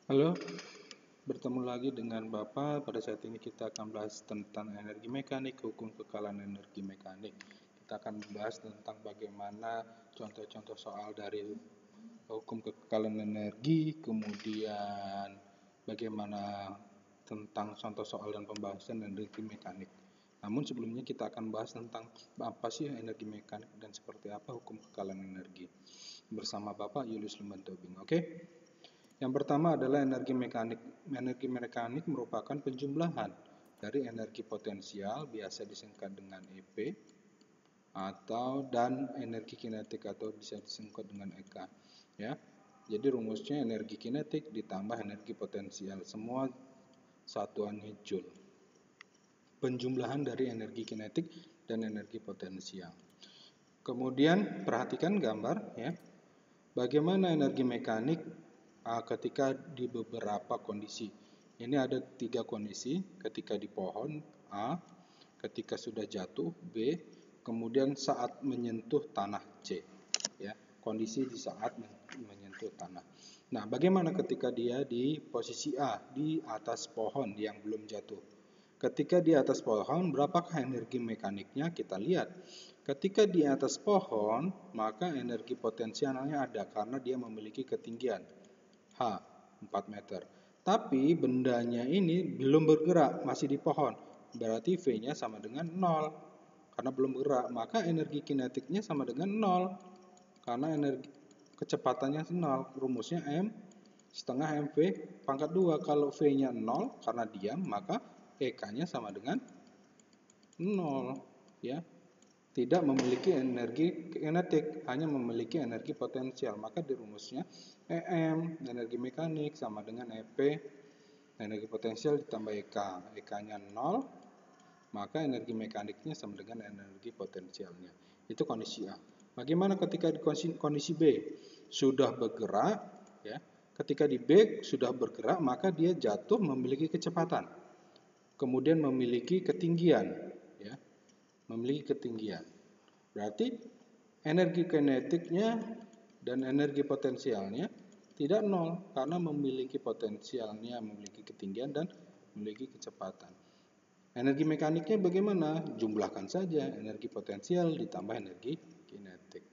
Halo, bertemu lagi dengan Bapak. Pada saat ini kita akan bahas tentang energi mekanik, hukum kekalan energi mekanik. Kita akan membahas tentang bagaimana contoh-contoh soal dari hukum kekekalan energi, kemudian bagaimana tentang contoh soal dan pembahasan energi mekanik. Namun sebelumnya kita akan bahas tentang apa sih energi mekanik dan seperti apa hukum kekekalan energi. Bersama Bapak Julius Lumbantobing, oke? Yang pertama adalah energi mekanik. Energi mekanik merupakan penjumlahan dari energi potensial, biasa disingkat dengan EP, dan energi kinetik atau bisa disingkat dengan EK. Ya, jadi rumusnya energi kinetik ditambah energi potensial, semua satuannya joule. Penjumlahan dari energi kinetik dan energi potensial. Kemudian perhatikan gambar ya. Bagaimana energi mekanik ketika di beberapa kondisi. Ini ada 3 kondisi, ketika di pohon A, ketika sudah jatuh B, kemudian saat menyentuh tanah C. Ya, kondisi di saat menyentuh tanah. Nah, bagaimana ketika dia di posisi A, di atas pohon yang belum jatuh? Ketika di atas pohon, berapakah energi mekaniknya? Kita lihat. Ketika di atas pohon, maka energi potensialnya ada karena dia memiliki ketinggian H, 4 meter. Tapi bendanya ini belum bergerak, masih di pohon. Berarti V-nya sama dengan 0. Karena belum bergerak, maka energi kinetiknya sama dengan 0. Karena energi kecepatannya 0. Rumusnya M setengah MV pangkat 2. Kalau V-nya 0 karena diam, maka EK-nya sama dengan 0. Ya, tidak memiliki energi kinetik, hanya memiliki energi potensial. Maka di rumusnya EM, energi mekanik, sama dengan EP, energi potensial ditambah EK. EK-nya 0, maka energi mekaniknya sama dengan energi potensialnya. Itu kondisi A. Bagaimana ketika di kondisi B? Sudah bergerak, ya. Ketika di B sudah bergerak, maka dia jatuh memiliki kecepatan. Kemudian memiliki ketinggian, ya. Memiliki ketinggian. Berarti energi kinetiknya dan energi potensialnya tidak nol karena memiliki potensialnya, memiliki ketinggian dan memiliki kecepatan. Energi mekaniknya bagaimana? Jumlahkan saja energi potensial ditambah energi kinetik.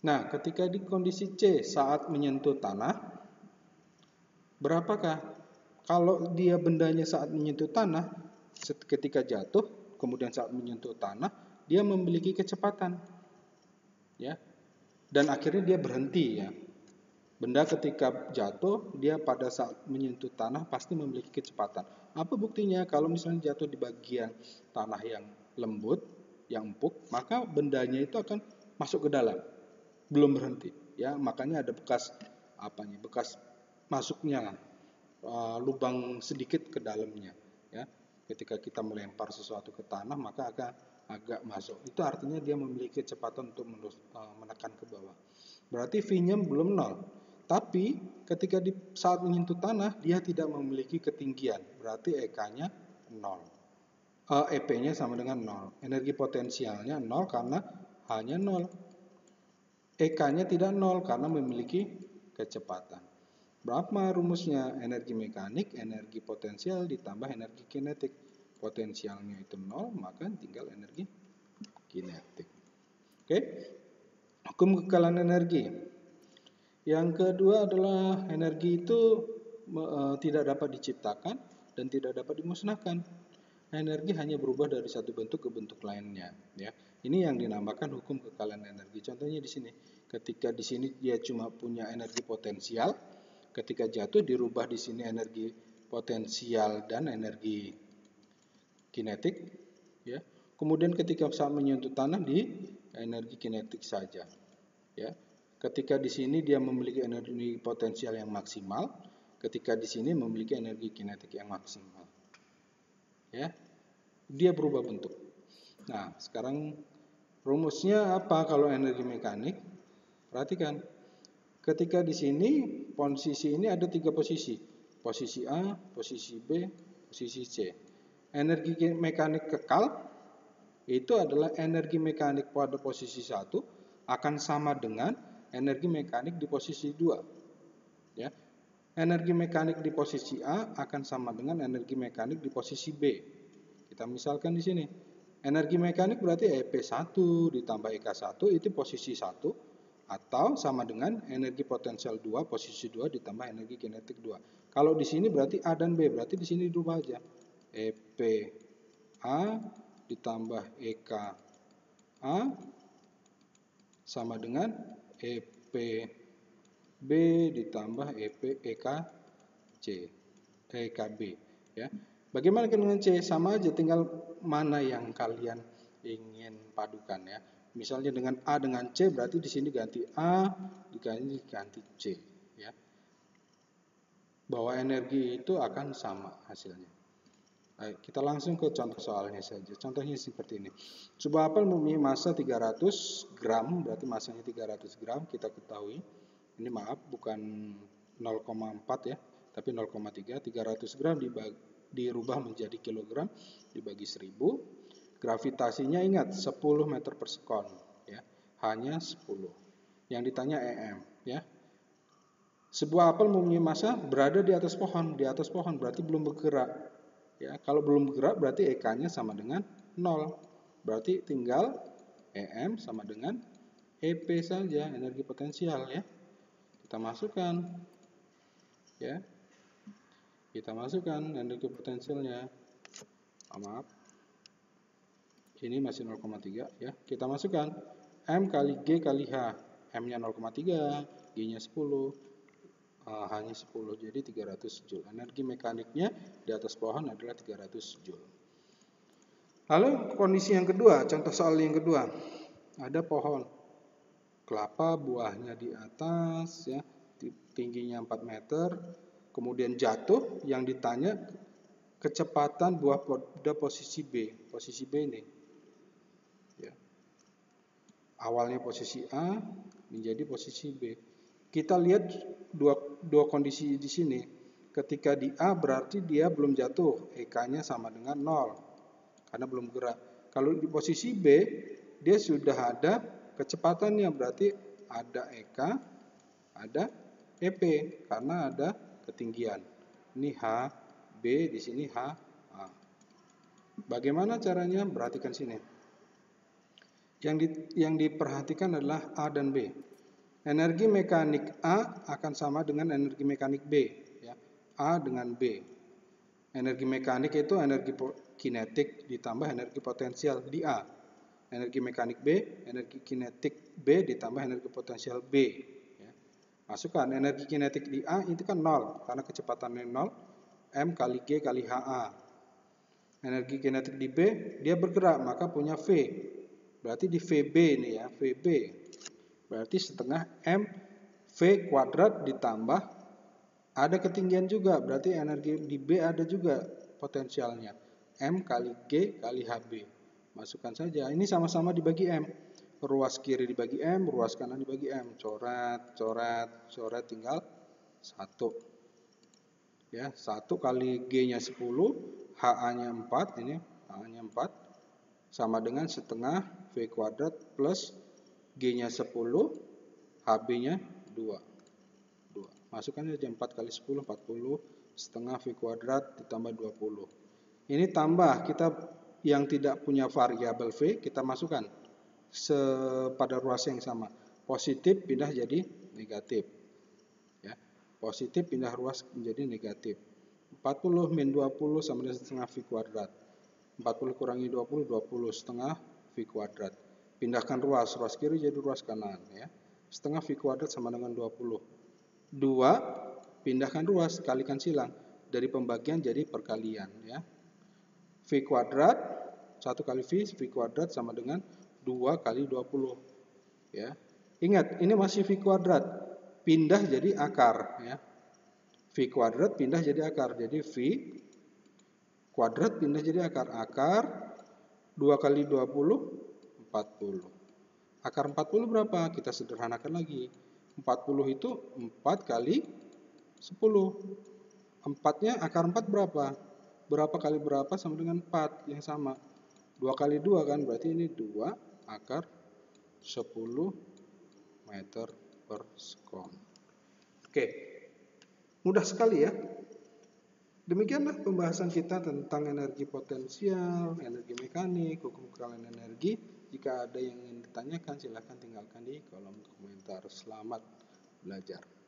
Nah, ketika di kondisi C saat menyentuh tanah, berapakah? Kalau dia bendanya saat menyentuh tanah, ketika jatuh, kemudian saat menyentuh tanah, dia memiliki kecepatan, ya, dan akhirnya dia berhenti, ya. Benda ketika jatuh, dia pada saat menyentuh tanah pasti memiliki kecepatan. Apa buktinya? Kalau misalnya jatuh di bagian tanah yang lembut, yang empuk, maka bendanya itu akan masuk ke dalam, belum berhenti, ya. Makanya ada bekas bekas masuknya lubang sedikit ke dalamnya, ya. Ketika kita melempar sesuatu ke tanah, maka agak masuk. Itu artinya dia memiliki kecepatan untuk menekan ke bawah. Berarti V-nya belum 0. Tapi ketika saat menyentuh tanah, dia tidak memiliki ketinggian. Berarti EK-nya 0. EP-nya sama dengan 0. Energi potensialnya 0 karena hanya 0. EK-nya tidak 0 karena memiliki kecepatan. Berapa rumusnya? Energi mekanik, energi potensial ditambah energi kinetik. Potensialnya itu 0, maka tinggal energi kinetik. Oke? Hukum kekekalan energi. Yang kedua adalah energi itu tidak dapat diciptakan dan tidak dapat dimusnahkan. Energi hanya berubah dari satu bentuk ke bentuk lainnya, ya. Ini yang dinamakan hukum kekekalan energi. Contohnya di sini. Ketika di sini dia cuma punya energi potensial, ketika jatuh dirubah di sini energi potensial dan energi kinetik, ya. Kemudian ketika saat menyentuh tanah di energi kinetik saja, ya. Ketika di sini dia memiliki energi potensial yang maksimal, ketika di sini memiliki energi kinetik yang maksimal, ya. Dia berubah bentuk. Nah, sekarang rumusnya apa kalau energi mekanik? Perhatikan. Ketika di sini posisi ini ada 3 posisi. Posisi A, posisi B, posisi C. Energi mekanik kekal itu adalah energi mekanik pada posisi 1 akan sama dengan energi mekanik di posisi 2. Ya. Energi mekanik di posisi A akan sama dengan energi mekanik di posisi B. Kita misalkan di sini. Energi mekanik berarti EP1 ditambah EK1 itu posisi 1 atau sama dengan energi potensial 2 posisi 2 ditambah energi kinetik 2. Kalau di sini berarti A dan B, berarti di sini dirubah aja. EP A ditambah EK A sama dengan EP B ditambah EK C, EK B, ya. Bagaimana dengan C? Sama aja, tinggal mana yang kalian ingin padukan, ya. Misalnya dengan A dengan C, berarti di sini ganti A, ganti C, ya. Bahwa energi itu akan sama hasilnya. Baik, kita langsung ke contoh soalnya saja. Contohnya seperti ini. Sebuah apel mempunyai massa 300 gram, berarti massanya 300 gram, kita ketahui. Ini maaf, bukan 0,4 ya, tapi 0,3. 300 gram dirubah menjadi kilogram, dibagi 1000. Gravitasinya ingat, 10 meter per sekon. Ya, hanya 10. Yang ditanya EM. Ya. Sebuah apel mempunyai massa berada di atas pohon. Di atas pohon berarti belum bergerak. Ya, kalau belum bergerak berarti EK-nya sama dengan 0. Berarti tinggal EM sama dengan EP saja, energi potensial, ya. Kita masukkan, ya. Kita masukkan energi potensialnya. Maaf. Ini masih 0,3, ya. Kita masukkan M kali G kali H. M-nya 0,3, G-nya 10. Hanya 10, jadi 300 Joule. Energi mekaniknya di atas pohon adalah 300 Joule. Lalu kondisi yang kedua, contoh soal yang kedua. Ada pohon kelapa, buahnya di atas, ya, tingginya 4 meter, kemudian jatuh, yang ditanya kecepatan buah pada posisi B. Posisi B ini. Ya. Awalnya posisi A menjadi posisi B. Kita lihat dua kondisi di sini. Ketika di A berarti dia belum jatuh, EK-nya sama dengan 0 karena belum gerak. Kalau di posisi B dia sudah ada kecepatannya, berarti ada EK, ada EP karena ada ketinggian. Ini H, B, di sini H, A. Bagaimana caranya? Perhatikan sini. Yang diperhatikan adalah A dan B. Energi mekanik A akan sama dengan energi mekanik B, ya. A dengan B. Energi mekanik itu energi kinetik ditambah energi potensial di A. Energi mekanik B, energi kinetik B ditambah energi potensial B. Ya. Masukkan energi kinetik di A itu kan 0 karena kecepatannya 0, M kali G kali HA. Energi kinetik di B dia bergerak maka punya V. Berarti di VB ini ya, VB. Berarti setengah M V kuadrat ditambah ada ketinggian juga, berarti energi di B ada juga potensialnya. M kali G kali HB. Masukkan saja, ini sama-sama dibagi M. Ruas kiri dibagi M, ruas kanan dibagi M. Coret, coret, coret, tinggal 1. Ya, 1 kali G-nya 10, HA-nya 4, ini HA-nya 4, sama dengan setengah V kuadrat plus G-nya 10, HB-nya 2. Masukkan saja 4 kali 10, 40, setengah V kuadrat ditambah 20. Ini tambah, kita yang tidak punya variabel V, kita masukkan pada ruas yang sama. Positif pindah jadi negatif. Ya, positif pindah ruas menjadi negatif. 40 min 20 sama dengan setengah V kuadrat. 40 kurangi 20, 20 setengah V kuadrat. Pindahkan ruas kiri jadi ruas kanan, ya. Setengah V kuadrat sama dengan 20. 2 pindahkan ruas, kalikan silang. Dari pembagian jadi perkalian, ya. V kuadrat 1 kali V kuadrat sama dengan 2 kali 20, ya. Ingat, ini masih V kuadrat. Pindah jadi akar, ya. V kuadrat pindah jadi akar. Jadi V kuadrat pindah jadi akar. Akar 2 kali 20 40. Akar 40 berapa? Kita sederhanakan lagi. 40 itu 4 kali 10. 4-nya akar 4 berapa? Berapa kali berapa sama dengan 4 yang sama. 2 kali 2 kan, berarti ini 2 akar 10 meter per sekon. Oke. Mudah sekali ya. Demikianlah pembahasan kita tentang energi potensial, energi mekanik, hukum kekalahan energi. Jika ada yang ingin ditanyakan, silahkan tinggalkan di kolom komentar. Selamat belajar.